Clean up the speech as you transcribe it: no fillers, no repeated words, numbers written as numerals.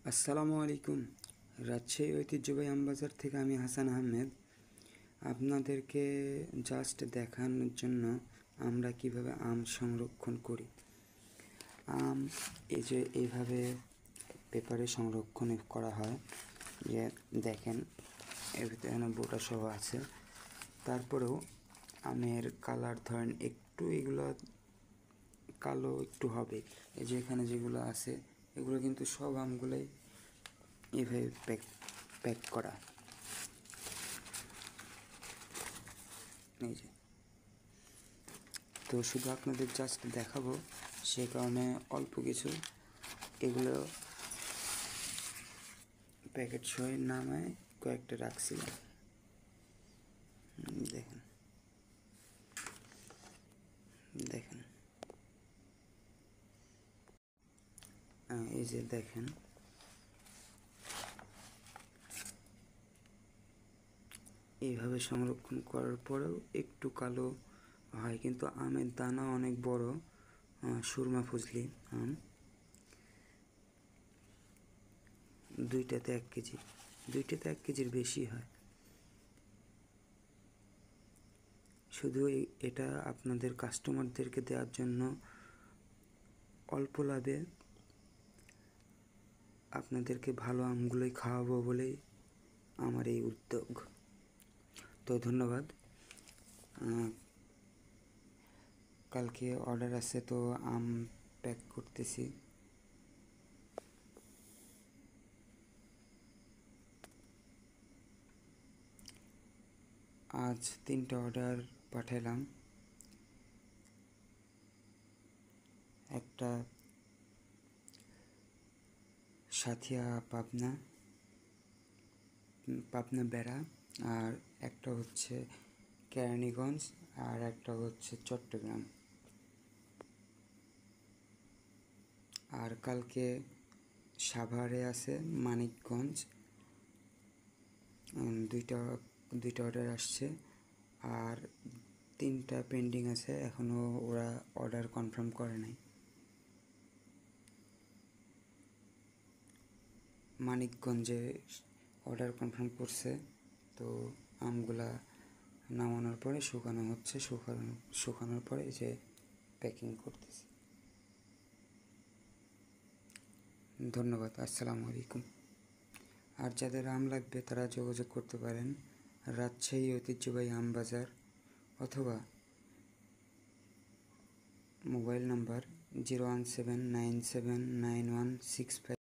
আসসালামু আলাইকুম। রাজশাহী ঐতিহ্যবাহী আমবাজার থেকে আমি হাসান আহমেদ আপনাদেরকে জাস্ট দেখানোর জন্য আমরা কিভাবে আম সংরক্ষণ করি। আম এই যে এইভাবে পেপারে সংরক্ষণ করা হয়, যে দেখেন এর ভিতরে বোটা সহ আছে। তারপরেও আমের কালার ধরেন একটু এগুলো কালো একটু হবে। এই যে এখানে যেগুলো আছে এগুলো কিন্তু সব আমগুলোই এভাবে প্যাক করা। এই যে তো শুধু আপনাদের জাস্ট দেখাবো, সে কারণে অল্প কিছু এগুলো প্যাকেট সহ নামায় কয়েকটা রাখছিলাম। দেখেন দেখেন এই যে দেখেন এইভাবে সংরক্ষণ করার পরেও একটু কালো হয়, কিন্তু আমের দানা অনেক বড়, সুরমা ফজলি আম, দুইটাতে 1 কেজি, দুইটাতে 1 কেজির বেশি হয়। শুধু এটা আপনাদের কাস্টমারদেরকে দেওয়ার জন্য অল্প লাভে আপনাদেরকে ভালো আমগুলোই খাওয়াবো বলেই আমার এই উদ্যোগ। তো ধন্যবাদ। কালকে অর্ডার আছে, তো আম প্যাক করতেছি। আজ 3টা অর্ডার পাঠালাম। একটা সাথিয়া পাবনা বেড়া, আর একটা হচ্ছে কেরানীগঞ্জ, আর একটা হচ্ছে চট্টগ্রাম। আর কালকে সাভারে আছে মানিকগঞ্জ, দুইটা অর্ডার আসছে, আর 3টা পেন্ডিং আছে, এখনও ওরা অর্ডার কনফার্ম করে নাই। মানিকগঞ্জে অর্ডার কনফার্ম করছে, তো আমগুলা নামানোর পরে শুকানো হচ্ছে, শুকানোর পরে যে প্যাকিং করতেছি। ধন্যবাদ। আসসালামু আলাইকুম। আর যাদের আম লাগবে তারা যোগাযোগ করতে পারেন রাজশাহী ঐতিহ্যবাহী আমবাজার, অথবা মোবাইল নাম্বার 017979165